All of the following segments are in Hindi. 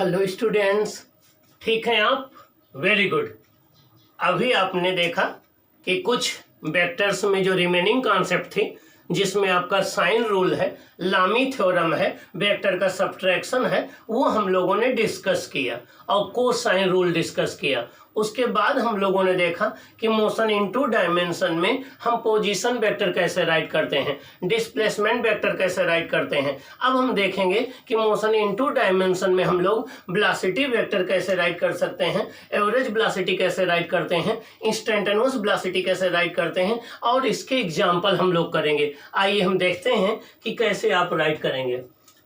हेलो स्टूडेंट्स, ठीक हैं आप? Very good. अभी आपने देखा कि कुछ वेक्टर्स में जो रिमेनिंग कॉन्सेप्ट थी, जिसमें आपका साइन रूल है, लामी थ्योरम है, वेक्टर का सब्ट्रैक्शन है, वो हम लोगों ने डिस्कस किया और कोसाइन रूल डिस्कस किया। उसके बाद हम लोगों ने देखा कि मोशन इन टू डायमेंशन में हम पोजीशन वेक्टर कैसे राइट करते हैं, डिस्प्लेसमेंट वेक्टर कैसे राइट करते हैं। अब हम देखेंगे कि मोशन इन टू डायमेंशन में हम लोग वेलोसिटी वेक्टर कैसे राइट कर सकते हैं, एवरेज वेलोसिटी कैसे राइट करते हैं, इंस्टेंटेनियस वेलोसिटी कैसे राइट करते हैं, और इसके एग्जाम्पल हम लोग करेंगे। आइए हम देखते हैं कि कैसे आप राइट करेंगे।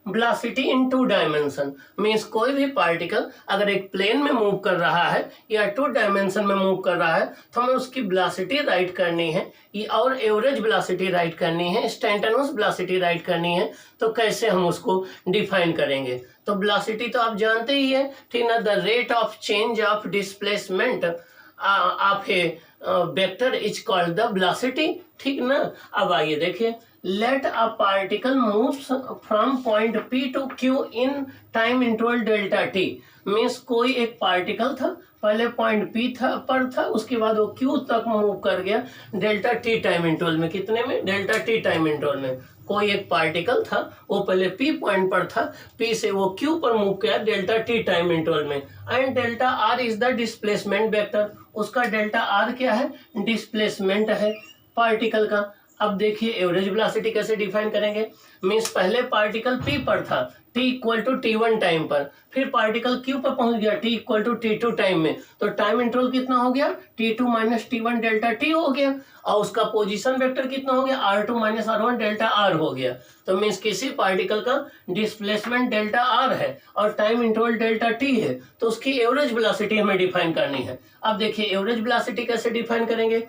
Velocity in two dimension means कोई भी पार्टिकल अगर एक प्लेन में मूव कर रहा है या टू डायमेंशन में मूव कर रहा है तो हमें उसकी वेलोसिटी राइट करनी है और एवरेज वेलोसिटी राइट करनी है, इंस्टेंटेनियस वेलोसिटी राइट करनी है। तो कैसे हम उसको डिफाइन करेंगे? तो वेलोसिटी तो आप जानते ही है, ठीक ना, the rate of change of displacement of A vector is called the velocity, ठीक ना। अब आइए देखिए, let a particle moves from point P to Q in time interval delta t means कोई एक पार्टिकल था, पहले पॉइंट P पर था, उसके बाद वो Q तक मूव कर गया डेल्टा टी टाइम इंटरवल में। कितने में? डेल्टा टी टाइम इंटरवल में। कोई एक पार्टिकल था, वो पहले P पॉइंट पर था, P से वो Q पर मूव किया डेल्टा टी टाइम इंटरवल में। And delta R is the displacement vector. उसका डेल्टा आर क्या है? डिस्प्लेसमेंट है पार्टिकल का। अब देखिए एवरेज वेलोसिटी कैसे डिफाइन करेंगे। मीन्स पहले पार्टिकल P पर था, T equal to T1 time पर, फिर पार्टिकल Q पर पहुंच गया T equal to T2 time में। तो टाइम इंटरवल कितना हो गया? T2 minus T1 delta T हो गया। और उसका पोजीशन वेक्टर कितना हो गया? R2 minus R1 delta R हो गया। तो मीन्स किसी पार्टिकल का डिस्प्लेसमेंट डेल्टा R है और टाइम इंटरवल डेल्टा T है, तो उसकी एवरेज वेलोसिटी हमें डिफाइन करनी है। अब देखिए एवरेज वेलोसिटी कैसे डिफाइन करेंगे।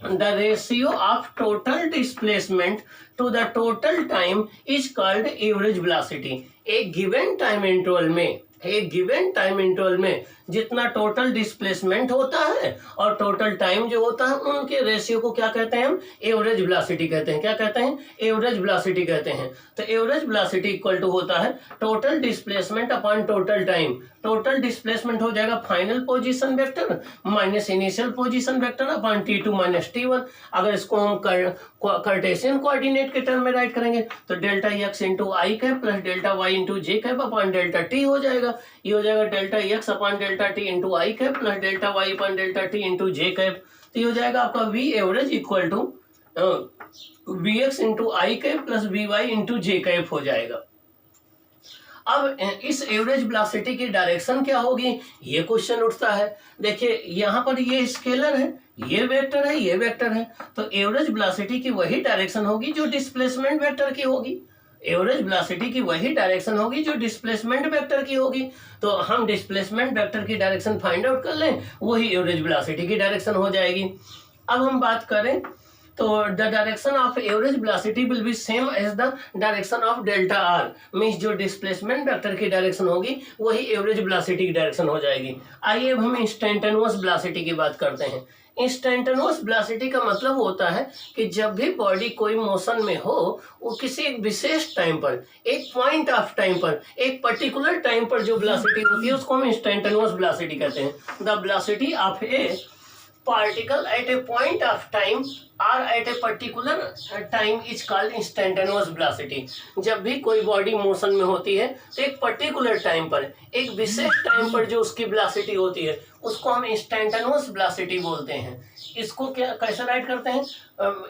The ratio of total displacement to the total time is called average velocity. एक given time interval में जितना टोटल डिस्प्लेसमेंट होता है और टोटल टाइम जो होता है, उनके रेशियो को क्या कहते हैं? हम एवरेज वेलोसिटी कहते हैं। क्या कहते हैं? एवरेज वेलोसिटी कहते हैं। तो एवरेज वेलोसिटी इक्वल टू होता है total displacement upon total time. Total displacement हो जाएगा final position vector minus initial position vector upon T2 minus T1। अगर इसको हम कार्टेशियन कोऑर्डिनेट के टर्म में राइट करेंगे तो डेल्टा एक्स इंटू आई cap plus delta y into जे कैप अपॉन डेल्टा टी हो जाएगा। ये हो जाएगा delta x upon delta t into आई cap plus delta y upon delta t into जे कैप। तो ये हो जाएगा आपका V average equal to V x into I cap plus V Y into J cap हो जाएगा। अब इस एवरेज वेलोसिटी की डायरेक्शन क्या होगी, ये क्वेश्चन उठता है। देखिए यहाँ पर ये स्केलर है, ये वेक्टर है, ये वेक्टर है, तो एवरेज वेलोसिटी की वही डायरेक्शन होगी जो डिस्प्लेसमेंट वेक्टर की होगी। एवरेज वेलोसिटी की वही डायरेक्शन होगी जो डिस्प्लेसमेंट वेक्टर की होगी। तो हम डिस्प्लेसमेंट वेक्टर की डायरेक्शन फाइंड आउट कर लें, वही एवरेज वेलोसिटी की डायरेक्शन हो जाएगी। अब हम बात करें तो the direction of average velocity will be same as the direction of delta R. Means जो डिस्प्लेसमेंट वेक्टर की डायरेक्शन होगी वही एवरेज वेलोसिटी की डायरेक्शन हो जाएगी। आइए अब हम इंस्टेंटेनियस वेलोसिटी की बात करते हैं। इंस्टेंटेनियस वेलोसिटी का मतलब होता है कि जब भी बॉडी कोई मोशन में हो, वो किसी एक विशेष टाइम पर, एक पॉइंट ऑफ टाइम पर, एक पर्टिकुलर टाइम पर जो वेलोसिटी होती है उसको हम इंस्टेंटेनियस वेलोसिटी कहते हैं। The velocity of A particle at a point of time or at a particular time is called instantaneous velocity। जब भी कोई बॉडी मोशन में होती है तो एक पर्टिकुलर टाइम पर, एक विशेष टाइम पर जो उसकी वेलोसिटी होती है उसको हम इंस्टेंटेनियस वेलोसिटी बोलते हैं। इसको क्या कैसे राइट करते हैं?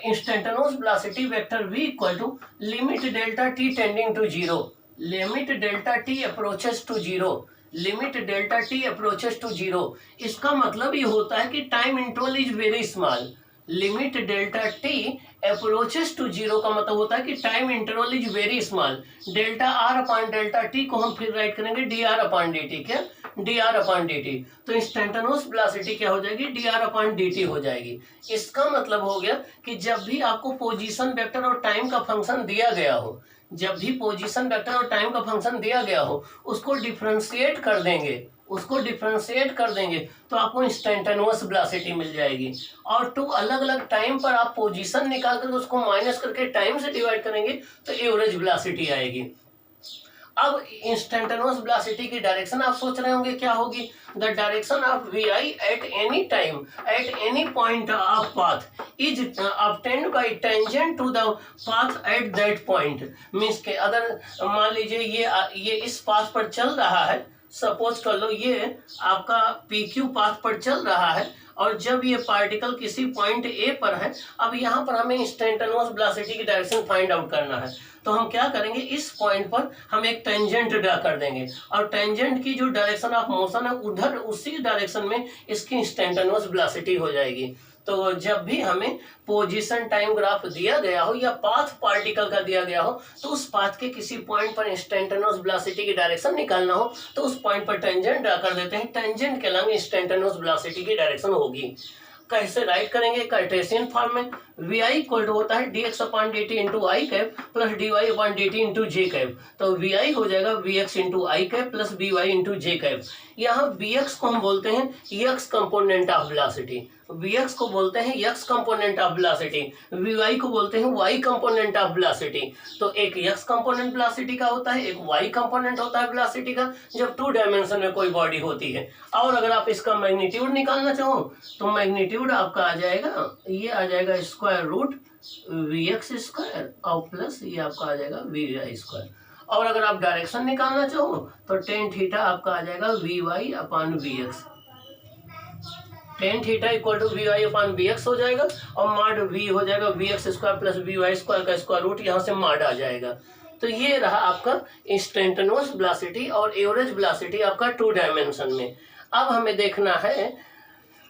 Instantaneous velocity vector v equal to limit delta t tending to zero, limit delta t approaches to zero, limit delta T approaches to zero. इसका मतलब ये होता है कि time interval is very small. Limit delta T approaches to zero का मतलब होता है कि time interval is very small. Delta R upon delta T को हम फिर राइट करेंगे D R upon D T. क्या? D R upon D T. तो इंस्टेंटेनियस वेलोसिटी क्या हो जाएगी? D R upon D T हो जाएगी। इसका मतलब हो गया कि जब भी आपको पोजीशन वेक्टर और टाइम का फंक्शन दिया गया हो, जब भी पोजीशन वेक्टर और टाइम का फंक्शन दिया गया हो, उसको डिफरेंशिएट कर देंगे तो आपको इंस्टेंटेनियस वेलोसिटी मिल जाएगी। और टू अलग अलग टाइम पर आप पोजीशन निकाल कर उसको माइनस करके टाइम से डिवाइड करेंगे तो एवरेज वेलोसिटी आएगी। अब इंस्टेंटेनियस वेलोसिटी की डायरेक्शन आप सोच रहे होंगे क्या होगी। The direction of V I at any time at any point of path is obtained by tangent to the path at that point. Means के अगर मान लीजिए ये इस पाथ पर चल रहा है, सपोज कर लो ये आपका पी क्यू पाथ पर चल रहा है, और जब ये पार्टिकल किसी पॉइंट ए पर है, अब यहाँ पर हमें इंस्टेंटेनियस वेलोसिटी की डायरेक्शन फाइंड आउट करना है, तो हम क्या करेंगे, इस पॉइंट पर हम एक टेंजेंट ड्रा कर देंगे, और टेंजेंट की जो डायरेक्शन ऑफ मोशन है उधर उसी डायरेक्शन में इसकी इंस्टेंटेनियस वेलोसिटी हो जाएगी। तो जब भी हमें पोजीशन टाइम ग्राफ दिया गया हो या पाथ पार्टिकल का दिया गया हो, तो उस पाथ के किसी पॉइंट पर इंस्टेंटेनियस वेलोसिटी की डायरेक्शन निकालना हो तो उस पॉइंट पर टेंजेंट ड्रा कर देते हैं। टेंजेंट के लंग इंस्टेंटेनियस वेलोसिटी की डायरेक्शन होगी। कैसे राइट करेंगे, कार्टेशियन फॉर्म में वी आई इक्वल टू होता है d x upon D t into आई cap plus d y upon D t into जे कैप। तो वी आई हो जाएगा we x into I cap plus v y into J cap. यहाँ बी एक्स को हम बोलते हैं x component of velocity, v x को बोलते हैं x component of velocity, V Y को बोलते हैं वाई कंपोनेंट ऑफ वेलोसिटी। तो एक एक्स कंपोनेंट वेलोसिटी का होता है, एक वाई कंपोनेंट होता है वेलोसिटी का, जब 2 डायमेंशन में कोई बॉडी होती है। और अगर आप इसका मैग्नीट्यूड निकालना चाहो तो मैग्नीट्यूड आपका आ जाएगा, ये आ जाएगा square root V X square और प्लस ये आपका आ जाएगा वी वाई स्क्वायर। और अगर आप डायरेक्शन निकालना चाहो तो टेन थीटा आपका आ जाएगा V Y upon we X. Tan theta equal to V Y upon we X हो जाएगा, और माड वी हो जाएगा we X square plus V Y square का स्क्वायर रूट, यहाँ से माड आ जाएगा। तो ये रहा आपका इंस्टेंटेनियस वेलोसिटी और एवरेज वेलोसिटी आपका 2 डायमेंशन में। अब हमें देखना है,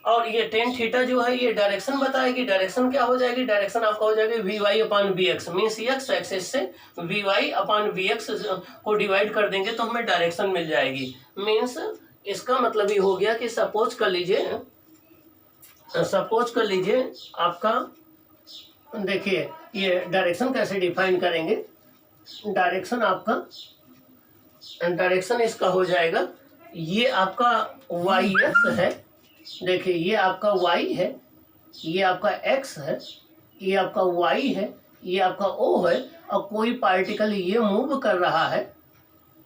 और ये टेन थीटा जो है ये डायरेक्शन बताएगी। डायरेक्शन क्या हो जाएगी, डायरेक्शन आपका हो जाएगी v Y upon we x. Means x axis से v Y upon we x को डिवाइड कर देंगे तो हमें डायरेक्शन मिल जाएगी। मीन्स इसका मतलब ये हो गया कि सपोज कर लीजिए आपका, देखिए ये डायरेक्शन कैसे डिफाइन करेंगे। डायरेक्शन आपका, डायरेक्शन इसका हो जाएगा, ये आपका वाई एक्स है, देखिए ये आपका y है, ये आपका x है, ये आपका y है, ये आपका O है, और कोई पार्टिकल ये मूव कर रहा है,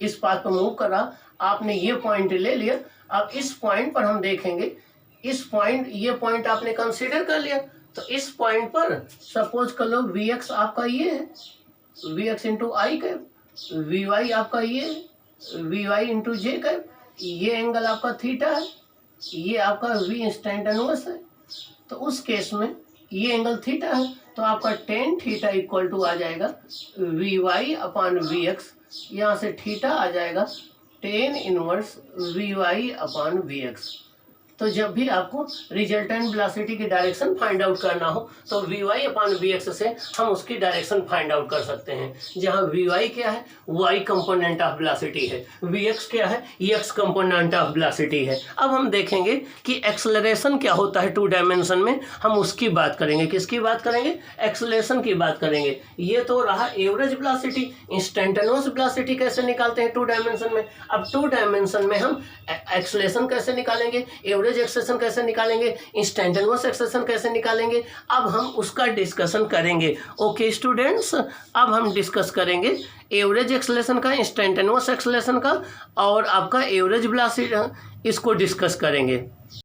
इस पाथ पर मूव कर रहा, आपने ये पॉइंट ले लिया। अब इस पॉइंट पर हम देखेंगे, इस पॉइंट, ये पॉइंट आपने कंसीडर कर लिया, तो इस पॉइंट पर सपोज कर लो वी एक्स आपका ये है, वी एक्स इंटू आई कैप, वी वाई आपका ये है, वी वाई इंटू जे कैप, ये एंगल आपका थीटा है, ये आपका वी इंस्टेंटेनियस है। तो उस केस में ये एंगल थीटा है, तो आपका टेन थीटा इक्वल टू आ जाएगा V Y upon we X, यहाँ से थीटा आ जाएगा tan inverse V Y upon we X. तो जब भी आपको रिजल्टेंट वेलोसिटी की डायरेक्शन फाइंड आउट करना हो तो V Y upon we X से हम उसकी डायरेक्शन फाइंड आउट कर सकते हैं। जहाँ वी वाई क्या है, वाई कंपोनेंट ऑफ वेलोसिटी है, वी एक्स क्या है, एक्स कंपोनेंट ऑफ वेलोसिटी है। अब हम देखेंगे कि एक्सेलरेशन क्या होता है 2 डायमेंशन में, हम उसकी बात करेंगे। किसकी बात करेंगे, एक्सेलरेशन की बात करेंगे। ये तो रहा एवरेज वेलोसिटी। इंस्टेंटेनियस वेलोसिटी कैसे निकालते हैं 2 डायमेंशन में। अब 2 डायमेंशन में हम एक्सेलरेशन कैसे निकालेंगे, एवरेज एक्सेलरेशन कैसे निकालेंगे, इंस्टेंटेनियस एक्सेलरेशन कैसे निकालेंगे, अब हम उसका डिस्कशन करेंगे। ओके स्टूडेंट्स, अब हम डिस्कस करेंगे एवरेज एक्सेलरेशन का, इंस्टेंटेनियस एक्सेलरेशन का, और आपका एवरेज वेलोसिटी, इसको डिस्कस करेंगे।